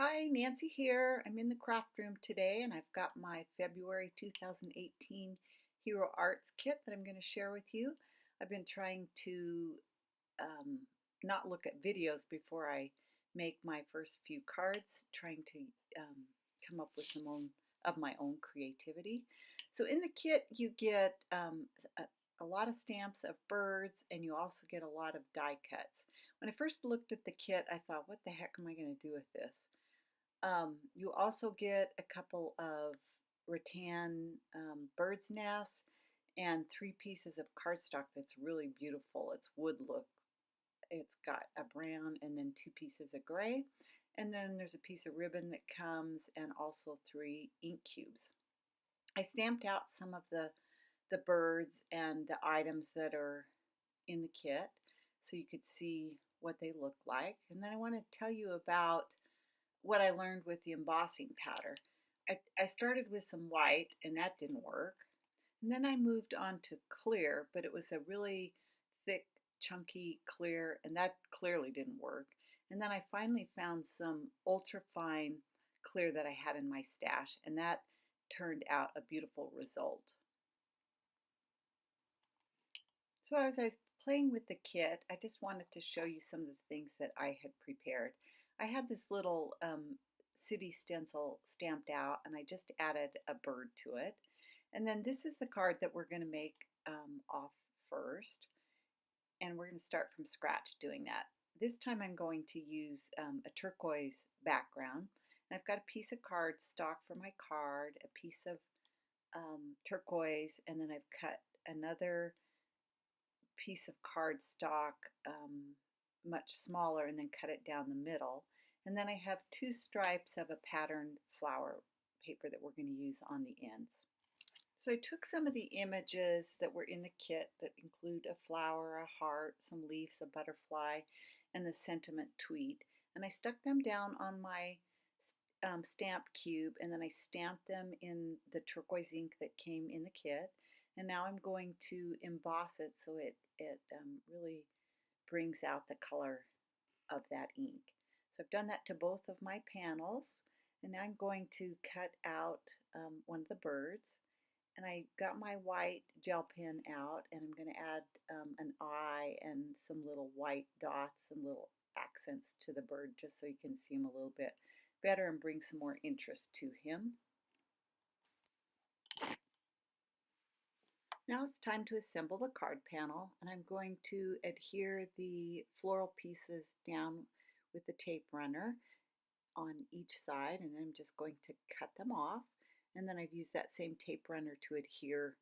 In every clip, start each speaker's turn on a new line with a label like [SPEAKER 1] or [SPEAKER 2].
[SPEAKER 1] Hi, Nancy here. I'm in the craft room today and I've got my February 2018 Hero Arts kit that I'm going to share with you. I've been trying to um, not look at videos before I make my first few cards, trying to come up with some of my own creativity. So in the kit you get a lot of stamps of birds, and you also get a lot of die cuts. When I first looked at the kit, I thought, what the heck am I going to do with this? You also get a couple of rattan bird's nests and 3 pieces of cardstock that's really beautiful. It's wood look. It's got a brown and then 2 pieces of gray. And then there's a piece of ribbon that comes, and also 3 ink cubes. I stamped out some of the birds and the items that are in the kit so you could see what they look like. And then I want to tell you about what I learned with the embossing powder. I started with some white and that didn't work. And then I moved on to clear, but it was a really thick, chunky clear, and that clearly didn't work. And then I finally found some ultra fine clear that I had in my stash, and that turned out a beautiful result. So as I was playing with the kit, I just wanted to show you some of the things that I had prepared. I had this little city stencil stamped out, and I just added a bird to it. And then this is the card that we're going to make off first, and we're going to start from scratch doing that. This time I'm going to use a turquoise background. And I've got a piece of cardstock for my card, a piece of turquoise, and then I've cut another piece of cardstock much smaller and then cut it down the middle. And then I have 2 stripes of a patterned flower paper that we're going to use on the ends. So I took some of the images that were in the kit that include a flower, a heart, some leaves, a butterfly, and the sentiment tweet, and I stuck them down on my stamp cube, and then I stamped them in the turquoise ink that came in the kit. And now I'm going to emboss it so it really brings out the color of that ink. So I've done that to both of my panels, and now I'm going to cut out one of the birds. And I got my white gel pen out, and I'm going to add an eye and some little white dots and little accents to the bird just so you can see him a little bit better and bring some more interest to him. Now it's time to assemble the card panel, and I'm going to adhere the floral pieces down with the tape runner on each side, and then I'm just going to cut them off. And then I've used that same tape runner to adhere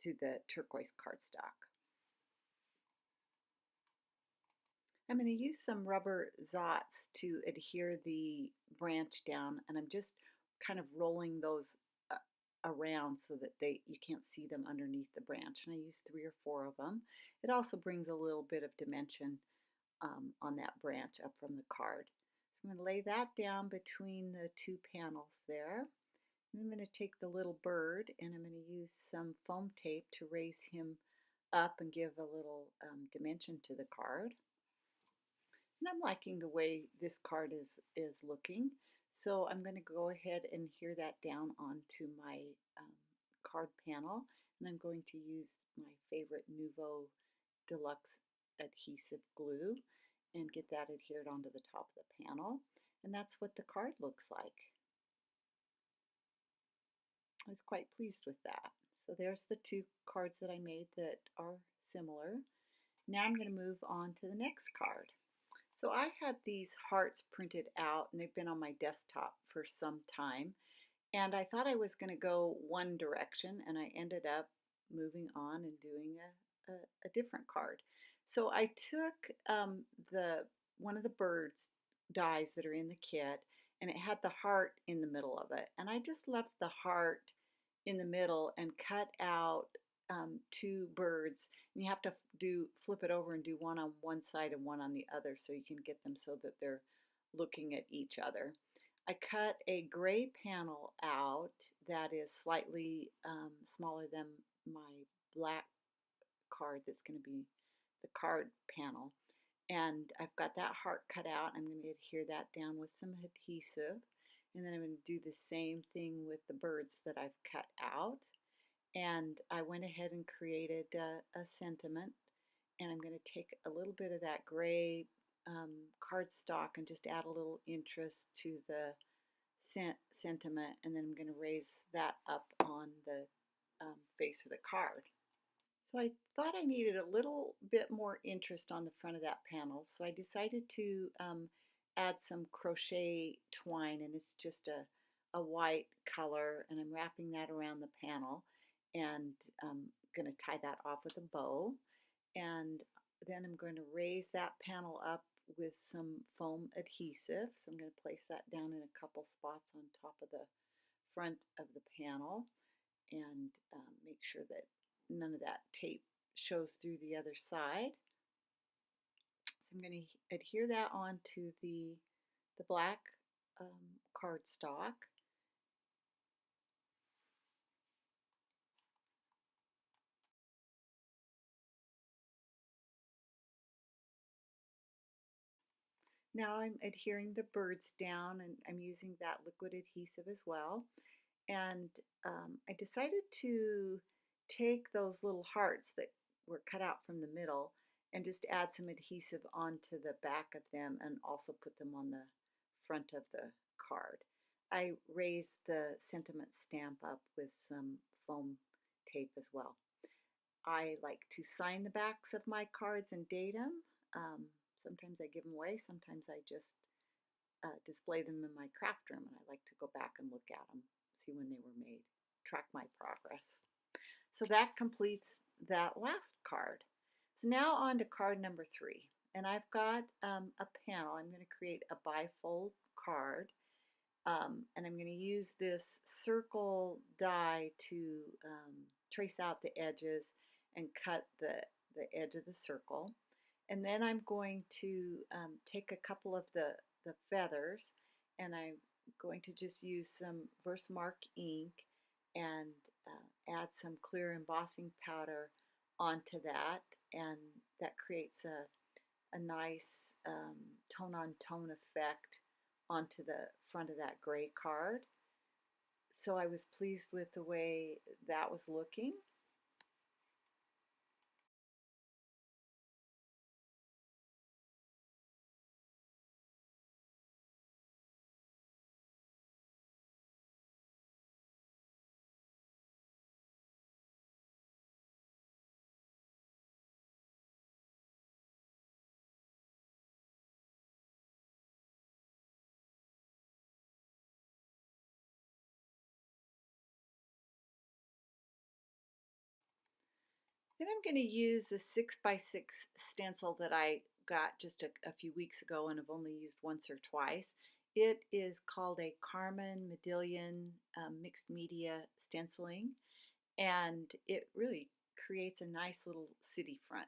[SPEAKER 1] to the turquoise cardstock. I'm going to use some rubber zots to adhere the branch down, and I'm just kind of rolling those around so that you can't see them underneath the branch. And I use 3 or 4 of them. It also brings a little bit of dimension on that branch up from the card. So I'm going to lay that down between the 2 panels there. And I'm going to take the little bird, and I'm going to use some foam tape to raise him up and give a little dimension to the card. And I'm liking the way this card is looking. So I'm going to go ahead and adhere that down onto my card panel. And I'm going to use my favorite Nuvo Deluxe adhesive glue and get that adhered onto the top of the panel. And that's what the card looks like. I was quite pleased with that. So there's the 2 cards that I made that are similar. Now I'm going to move on to the next card. So I had these hearts printed out, and they've been on my desktop for some time. And I thought I was going to go one direction, and I ended up moving on and doing a different card. So I took one of the birds dies that are in the kit, and it had the heart in the middle of it. And I just left the heart in the middle and cut out 2 birds. And you have to flip it over and do one on one side and one on the other so you can get them so that they're looking at each other. I cut a gray panel out that is slightly smaller than my black card that's going to be the card panel. And I've got that heart cut out. I'm going to adhere that down with some adhesive. And then I'm going to do the same thing with the birds that I've cut out. And I went ahead and created a sentiment. And I'm going to take a little bit of that gray cardstock and just add a little interest to the sentiment. And then I'm going to raise that up on the face of the card. So I thought I needed a little bit more interest on the front of that panel. So I decided to add some crochet twine, and it's just a white color, and I'm wrapping that around the panel, and I'm going to tie that off with a bow. And then I'm going to raise that panel up with some foam adhesive. So I'm going to place that down in a couple spots on top of the front of the panel, and make sure that none of that tape shows through the other side. So I'm going to adhere that onto the black cardstock. Now I'm adhering the birds down, and I'm using that liquid adhesive as well. And I decided to take those little hearts that were cut out from the middle and just add some adhesive onto the back of them and also put them on the front of the card. I raised the sentiment stamp up with some foam tape as well. I like to sign the backs of my cards and date them. Sometimes I give them away, sometimes I just display them in my craft room, and I like to go back and look at them, see when they were made, track my progress. So that completes that last card. So now on to card number 3. And I've got a panel. I'm going to create a bifold card. And I'm going to use this circle die to trace out the edges and cut the edge of the circle. And then I'm going to take a couple of the feathers, and I'm going to just use some Versamark ink and add some clear embossing powder onto that, and that creates a nice tone on tone effect onto the front of that gray card. So I was pleased with the way that was looking. Then I'm going to use a 6x6 stencil that I got just a few weeks ago and have only used once or twice. It is called a Carmen Modillion mixed media stenciling, and it really creates a nice little city front.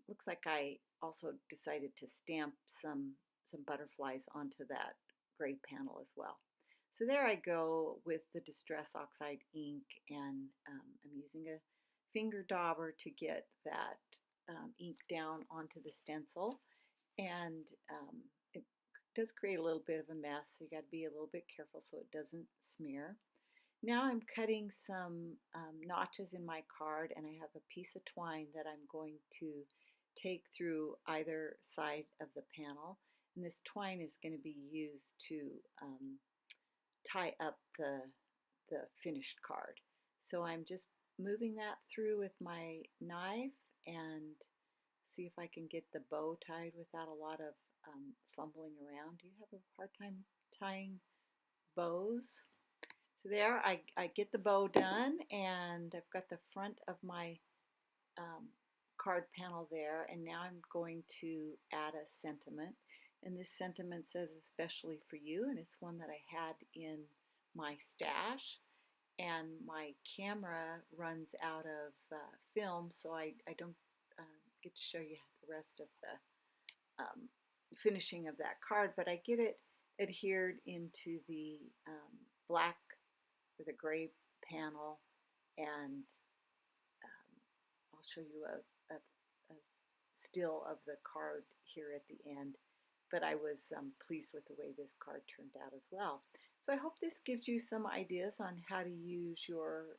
[SPEAKER 1] Looks like I also decided to stamp some butterflies onto that gray panel as well. So there I go with the Distress Oxide ink, and I'm using a finger dauber to get that ink down onto the stencil, and it does create a little bit of a mess, so you got to be a little bit careful so it doesn't smear. Now I'm cutting some notches in my card, and I have a piece of twine that I'm going to take through either side of the panel, and this twine is going to be used to tie up the finished card. So I'm just moving that through with my knife and see if I can get the bow tied without a lot of fumbling around. Do you have a hard time tying bows? So there, I get the bow done, and I've got the front of my um, card panel there, and now I'm going to add a sentiment. And this sentiment says especially for you, and it's one that I had in my stash. And my camera runs out of film, so I don't get to show you the rest of the finishing of that card, but I get it adhered into the black or the gray panel, and I'll show you a still of the card here at the end, but I was pleased with the way this card turned out as well. So I hope this gives you some ideas on how to use your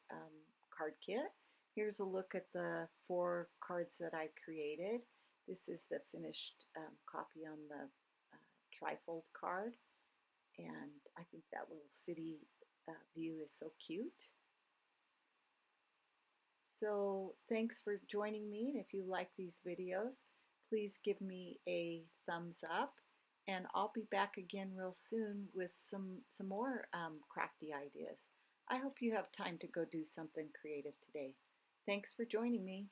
[SPEAKER 1] card kit. Here's a look at the 4 cards that I created. This is the finished copy on the trifold card, and I think that little city view is so cute. So thanks for joining me, and if you like these videos, please give me a thumbs up, and I'll be back again real soon with some more crafty ideas. I hope you have time to go do something creative today. Thanks for joining me.